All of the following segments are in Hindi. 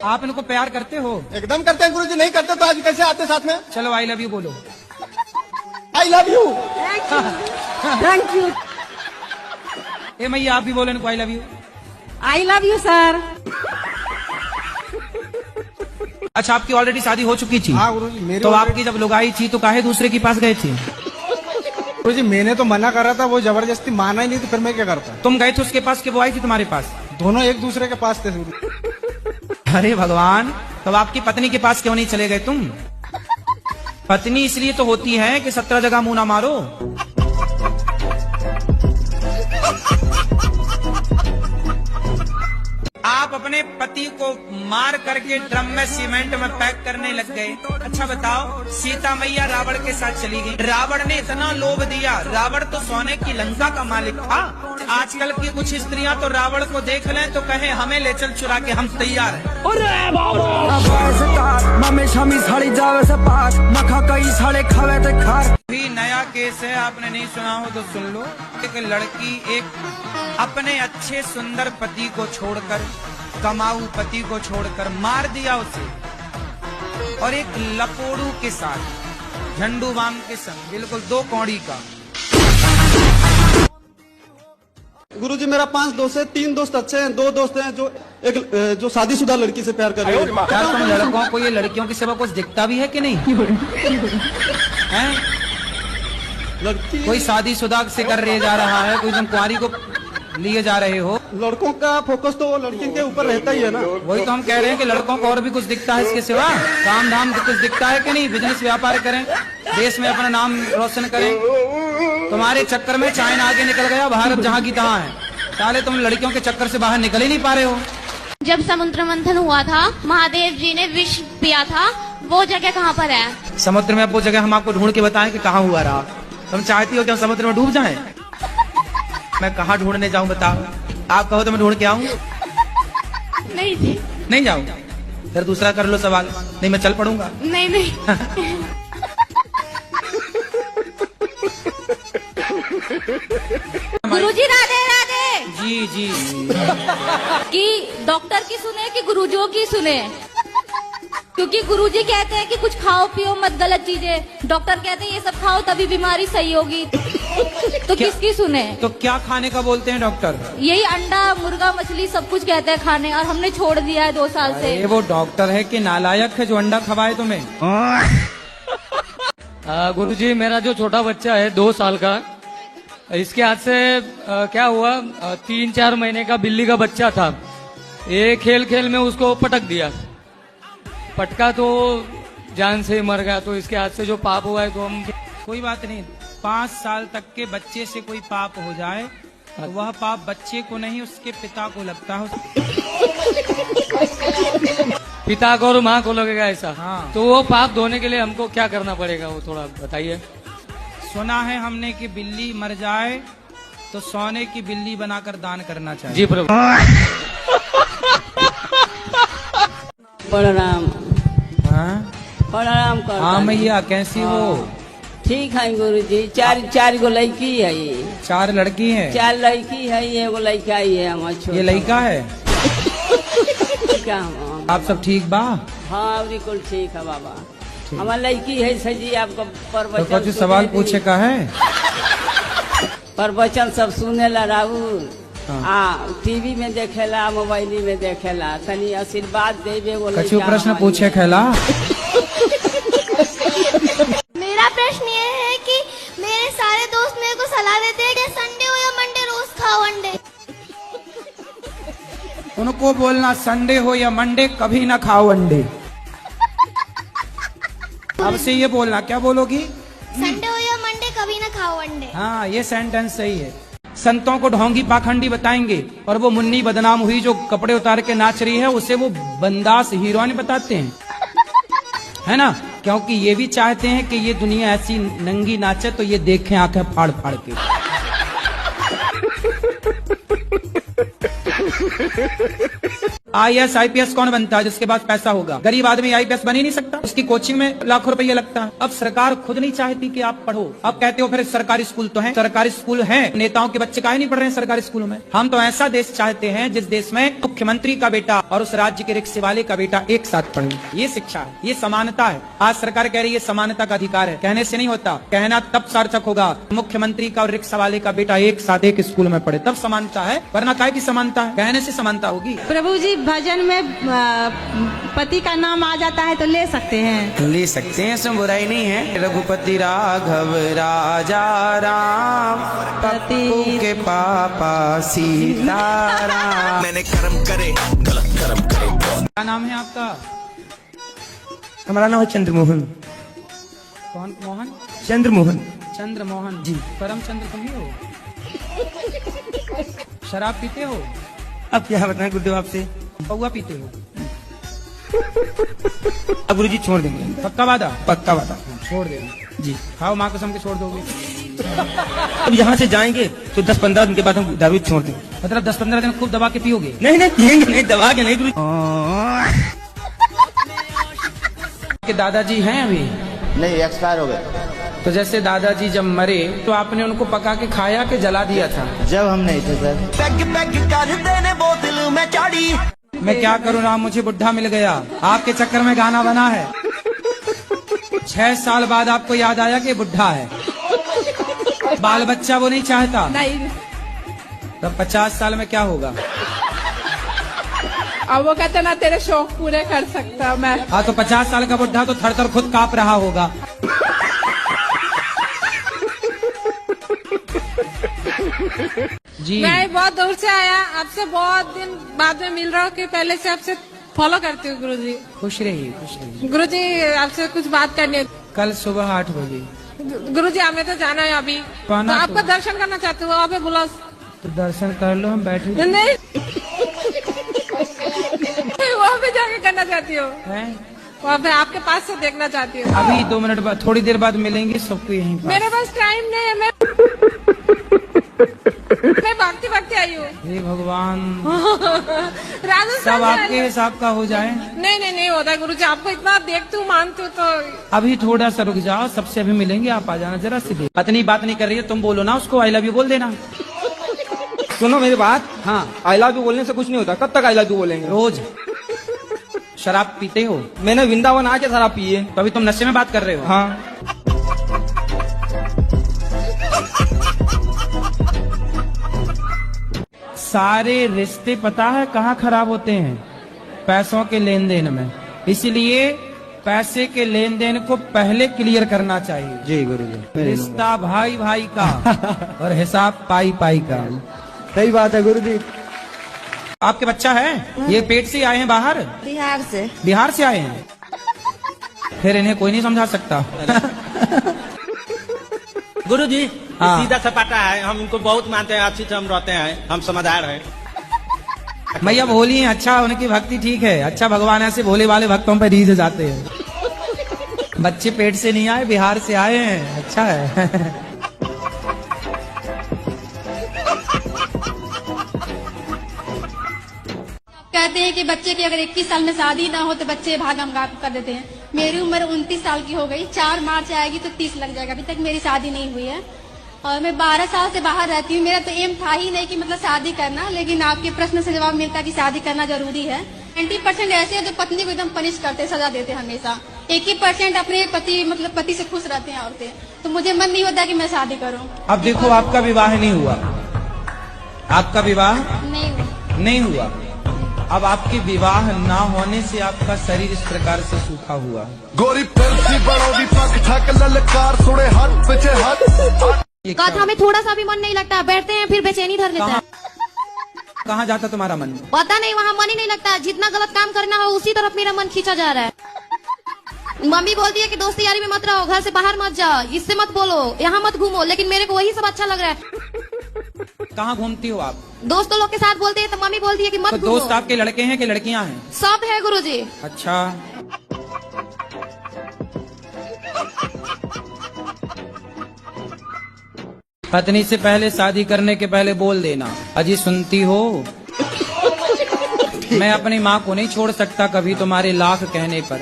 आप इनको प्यार करते हो? एकदम करते हैं गुरुजी, नहीं करते तो आज कैसे आते साथ में। चलो आई लव यू बोलो। I love you. Thank you. ए मैया आप भी बोलो इनको I love you. I love you sir. अच्छा आपकी ऑलरेडी शादी हो चुकी थी? हाँ गुरुजी मेरी। तो आपकी जब लुगाई थी तो काहे दूसरे के पास गए थे? गुरुजी मैंने तो मना करा था, वो जबरदस्ती माना ही नहीं, तो फिर मैं क्या करता। तुम गए थे उसके पास कि वो आई थी तुम्हारे पास? दोनों एक दूसरे के पास थे। अरे भगवान, तो आपकी पत्नी के पास क्यों नहीं चले गए तुम? पत्नी इसलिए तो होती है कि 17 जगह मुंह ना मारो। आप अपने पति को मार करके ड्रम में सीमेंट में पैक करने लग गए। अच्छा बताओ, सीता मैया रावण के साथ चली गई। रावण ने इतना लोभ दिया, रावण तो सोने की लंका का मालिक था। आजकल की कुछ स्त्रियां तो रावण को देख लें तो कहें हमें ले चल चुरा के, हम तैयार हैं। भी नया केस है, आपने नहीं सुना हो तो सुन लो। एक लड़की एक अपने अच्छे सुंदर पति को छोड़कर, कमाऊ पति को छोड़कर मार दिया उसे, और एक लपोड़ू के साथ झंडू बाम के संग, बिल्कुल 2 कौड़ी का। गुरुजी मेरा 5 दोस्त है, 3 दोस्त अच्छे हैं, 2 दोस्त हैं जो शादीशुदा लड़की से प्यार कर रहे हैं। यार तुम लड़कों को ये लड़कियों की सिवा कुछ दिखता भी है कि नहीं? हैं? लड़की कोई शादीशुदा से कर रहे जा रहा है, कोई तुम कुंवारी को लिए जा रहे हो। लड़कों का फोकस तो लड़की के ऊपर रहता ही है ना। वही तो हम कह रहे हैं कि लड़कों को और भी कुछ दिखता है इसके सिवा, काम धाम कुछ दिखता है कि नहीं? बिजनेस व्यापार करें, देश में अपना नाम रोशन करें। तुम्हारे चक्कर में चाइना आगे निकल गया, भारत जहाँ की तहाँ है। साले तुम लड़कियों के चक्कर से बाहर निकल ही नहीं पा रहे हो। जब समुद्र मंथन हुआ था, महादेव जी ने विष पिया था, वो जगह कहाँ पर है? समुद्र में। अब वो जगह हम आपको ढूंढ के बताएं कि कहाँ हुआ रहा। तुम चाहती हो कि हम समुद्र में डूब जाएं? मैं कहाँ ढूंढने जाऊं बताओ? आप कहो तो मैं ढूंढ के आऊं? नहीं जी। नहीं जाऊं? फिर दूसरा कर लो सवाल। नहीं मैं चल पड़ूंगा। नहीं नहीं। गुरुजी राधे राधे। जी जी। कि डॉक्टर की सुने कि गुरुजियों की सुने? क्योंकि गुरुजी कहते हैं कि कुछ खाओ पियो मत गलत चीजें, डॉक्टर कहते हैं ये सब खाओ तभी बीमारी सही होगी। तो किसकी सुने? तो क्या खाने का बोलते हैं डॉक्टर? यही अंडा मुर्गा मछली सब कुछ कहते हैं खाने, और हमने छोड़ दिया है 2 साल से। ये वो डॉक्टर है कि नालायक है जो अंडा खवाए तुम्हें? गुरुजी मेरा जो छोटा बच्चा है 2 साल का, इसके हाथ से क्या हुआ, 3-4 महीने का बिल्ली का बच्चा था। ये खेल खेल में उसको पटक दिया, पटका तो जान से मर गया। तो इसके हाथ से जो पाप हुआ है तो हम। कोई बात नहीं, 5 साल तक के बच्चे से कोई पाप हो जाए तो वह पाप बच्चे को नहीं उसके पिता को लगता है। पिता को और माँ को लगेगा ऐसा? हाँ। तो वो पाप धोने के लिए हमको क्या करना पड़ेगा, वो थोड़ा बताइए। सुना है हमने कि बिल्ली मर जाए तो सोने की बिल्ली बनाकर दान करना चाहिए। जी प्रभु। प्रणाम। हाँ प्रणाम कर। हाँ मैया कैसी हो? ठीक है गुरुजी। 4 गो लड़की है ये। 4 लड़की हैं? 4 लड़की है, एगो लड़का ही है हमारा। ये लड़का है? क्या आप सब ठीक बा? हाँ बिल्कुल ठीक है बाबा। हमारा लड़की है सजी, आपको तो कुछ सवाल पूछे का है? प्रवचन सब सुने ला राहुल। टीवी में देखेला, मोबाइल में देखेला, तनी आशीर्वाद देवे। कछु प्रश्न पूछे खेला? मेरा प्रश्न ये है कि मेरे सारे दोस्त मेरे को सलाह देते हैं कि संडे हो या मंडे रोज खाओ अंडे। उनको बोलना संडे हो या मंडे कभी ना खाओ अंडे। अब से ये बोलना, क्या बोलोगी? संडे हो या मंडे कभी ना खाओ अंडे। हाँ ये सेंटेंस सही है। संतों को ढोंगी पाखंडी बताएंगे और वो मुन्नी बदनाम हुई जो कपड़े उतार के नाच रही है, उसे वो बंदास हीरोइन बताते हैं, है ना? क्योंकि ये भी चाहते हैं कि ये दुनिया ऐसी नंगी नाचे तो ये देखें आंखें फाड़ फाड़ के। IAS IPS कौन बनता है? जिसके पास पैसा होगा। गरीब आदमी IPS बन ही नहीं सकता, उसकी कोचिंग में लाखों रुपया लगता है। अब सरकार खुद नहीं चाहती कि आप पढ़ो। अब कहते हो फिर सरकारी स्कूल तो है, सरकारी स्कूल है, नेताओं के बच्चे काहे नहीं पढ़ रहे हैं सरकारी स्कूलों में? हम तो ऐसा देश चाहते हैं जिस देश में मुख्यमंत्री का बेटा और उस राज्य के रिक्शे वाले का बेटा एक साथ पढ़े। ये शिक्षा है, ये समानता है। आज सरकार कह रही है समानता का अधिकार है, कहने से नहीं होता, कहना तब सार्थक होगा मुख्यमंत्री का और रिक्शा वाले का बेटा एक साथ एक स्कूल में पढ़े, तब समानता है, वरना काय की समानता है? कहने से समानता होगी। प्रभु जी भजन में पति का नाम आ जाता है तो ले सकते हैं? ले सकते हैं, इसमें बुराई नहीं है। रघुपति राघव राजा राम, पप्पू के पापा सीताराम। मैंने कर्म करे गलत कर्म करे। क्या नाम है आपका? हमारा नाम है चंद्रमोहन। कौन मोहन? चंद्रमोहन। चंद्रमोहन जी। परमचंद्र तुम ही हो? शराब पीते हो? अब क्या बताएं गुरुदेव आपसे? पौवा पीते हो? अब गुरु जी छोड़ देंगे। पक्का वादा? पक्का वादा। छोड़ देना जी। खाओ, माँ कसम के छोड़ दोगे? अब यहाँ से जाएंगे तो 10-15 दिन के बाद हम दारू छोड़ देंगे। मतलब 10-15 दिन खूब दबा के पियोगे? नहीं नहीं पिएंगे नहीं, दबा के नहीं गुरु। के दादाजी हैं अभी? नहीं, एक्सपायर हो गए। तो जैसे दादाजी जब मरे तो आपने उनको पका के खाया कि जला दिया था? जब हम नहीं थे सर। पैग पैग कर देने बोतल में चाड़ी। मैं क्या करूँ राम, मुझे बुढ़ा मिल गया। आपके चक्कर में गाना बना है। 6 साल बाद आपको याद आया कि बुढ़ा है। बाल बच्चा वो नहीं चाहता? नहीं। तब 50 साल में क्या होगा? अब वो कहते ना तेरे शौक पूरे कर सकता मैं। हाँ, तो 50 साल का बुढ़ा तो थर थर खुद कांप रहा होगा। जी मैं बहुत दूर से आया, आपसे बहुत दिन बाद में मिल रहा हूँ कि पहले से आपसे फॉलो करती हूँ गुरुजी। खुश रहिए, खुश रहिए। गुरुजी आपसे कुछ बात करनी है। कल सुबह 8 बजे। गुरुजी हमें तो जाना है अभी, तो आपका दर्शन करना चाहती हूँ। आप बुलाओ तो दर्शन कर लो, हम बैठे नहीं वहाँ पे जाके करना चाहती हूँ, हैं। वहाँ पे आपके पास से देखना चाहती हूँ। अभी 2 मिनट बाद, थोड़ी देर बाद मिलेंगे सबको यहीं पर। मेरे पास टाइम नहीं है, मैं भागती भागती आई हूँ। हे भगवान, राजस्थान सब से आपके आई हूँ। हिसाब का हो जाए। नहीं होता गुरुजी, आपको इतना देखती हूँ मानती हूँ तो। अभी थोड़ा सा रुक जाओ, सबसे अभी मिलेंगे, आप आ जाना जरा सी देर। पत्नी बात नहीं कर रही है, तुम बोलो ना उसको आई लव यू बोल देना। सुनो मेरी बात। हाँ, आई लव यू बोलने से कुछ नहीं होता। कब तक आई लव यू बोलेंगे? रोज। शराब पीते हो? मैंने वृंदावन आके शराब पी है। तो अभी तुम नशे में बात कर रहे हो? हाँ। सारे रिश्ते पता है कहाँ खराब होते हैं? पैसों के लेन देन में। इसलिए पैसे के लेन देन को पहले क्लियर करना चाहिए। जी गुरुजी। रिश्ता भाई भाई का और हिसाब पाई पाई का। सही बात है गुरुजी। आपके बच्चा है? ये पेट से आए हैं बाहर? बिहार से। बिहार से आए हैं? फिर इन्हें कोई नहीं समझा सकता। गुरुजी हाँ। सीधा सपाटा है, हम इनको बहुत मानते हैं, अच्छी से हम रहते हैं, हम समझदार हैं। भैया भोली हैं, अच्छा उनकी भक्ति ठीक है। अच्छा भगवान ऐसे भोले वाले भक्तों पर रीझ जाते हैं। बच्चे पेट से नहीं आए, बिहार से आए हैं। अच्छा है। कहते हैं कि बच्चे की अगर 21 साल में शादी ना हो तो बच्चे भागम भाग कर देते हैं। मेरी उम्र 29 साल की हो गई, 4 मार्च आएगी तो 30 लग जाएगा। अभी तक मेरी शादी नहीं हुई है और मैं 12 साल से बाहर रहती हूँ। मेरा तो एम था ही नहीं कि मतलब शादी करना, लेकिन आपके प्रश्न से जवाब मिलता है कि शादी करना जरूरी है। 90% ऐसे हैं जो पत्नी को एकदम पनिश करते, सजा देते हमेशा। 1% अपने पति से खुश रहते हैं औरतें। तो मुझे मन नहीं होता कि मैं शादी करूँ। अब देखो, आपका विवाह नहीं हुआ, आपका विवाह नहीं हुआ। अब आपके विवाह ना होने से आपका शरीर इस प्रकार से सूखा हुआ। गोरी पेंसी बड़ोगी पक ठक ललकार सुने हाथ पीछे हाथ। कथा में थोड़ा सा भी मन नहीं लगता, बैठते हैं फिर बेचैनी धर लेता है। कहाँ जाता तुम्हारा मन? पता नहीं, वहाँ मन ही नहीं लगता। जितना गलत काम करना हो उसी तरफ मेरा मन खींचा जा रहा है। मम्मी बोलती है कि दोस्ती यारी में मत रहो, घर से बाहर मत जाओ, इससे मत बोलो, यहाँ मत घूमो, लेकिन मेरे को वही सब अच्छा लग रहा है। कहाँ घूमती हो आप? दोस्तों लोग के साथ बोलते हैं तो मम्मी बोलती है कि मत तो घूमो। दोस्त आपके लड़के हैं कि लड़कियां हैं? सब है गुरुजी। अच्छा, पत्नी से पहले शादी करने के पहले बोल देना, अजी सुनती हो? मैं अपनी माँ को नहीं छोड़ सकता कभी तुम्हारे लाख कहने पर।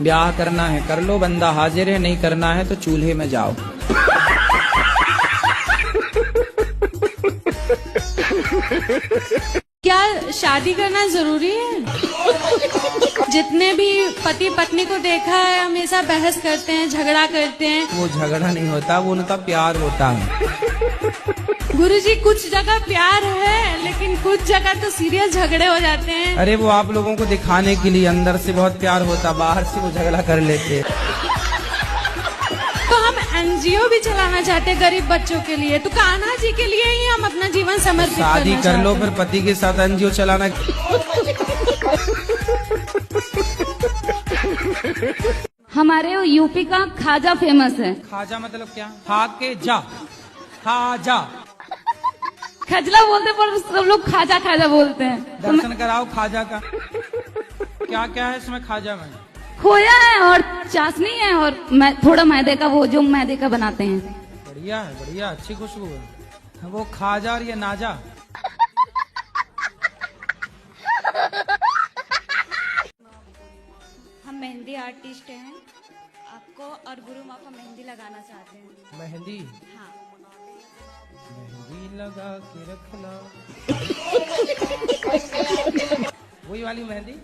ब्याह करना है कर लो, बंदा हाजिर है, नहीं करना है तो चूल्हे में जाओ। क्या शादी करना जरूरी है? जितने भी पति पत्नी को देखा है हमेशा बहस करते हैं, झगड़ा करते हैं। वो झगड़ा नहीं होता, वो उनका प्यार होता है। गुरुजी कुछ जगह प्यार है लेकिन कुछ जगह तो सीरियस झगड़े हो जाते हैं। अरे वो आप लोगों को दिखाने के लिए, अंदर से बहुत प्यार होता, बाहर से वो झगड़ा कर लेते। तो हम एनजीओ भी चलाना चाहते हैं गरीब बच्चों के लिए, तो कान्हा जी के लिए ही हम अपना जीवन समर्पित शादी करना कर लो, चाहते हैं। फिर पति के साथ एनजीओ चलाना। हमारे यूपी का खाजा फेमस है। खाजा मतलब क्या? खा के जा, खाजा। खजला बोलते पर सब लोग खाजा खाजा बोलते हैं। दर्शन कराओ खाजा का। क्या क्या है इसमें खाजा में? खोया है और चाशनी है और थोड़ा मैदे का, वो जो मैदे का बनाते हैं। बढ़िया है, बढ़िया, अच्छी खुशबू है। वो खाजा और ये नाजा। हम मेहंदी आर्टिस्ट हैं, आपको और गुरु माँ को मेहंदी लगाना चाहते हैं। मेहंदी? हाँ। मेहंदी लगा के रखना। वही वाली मेहंदी।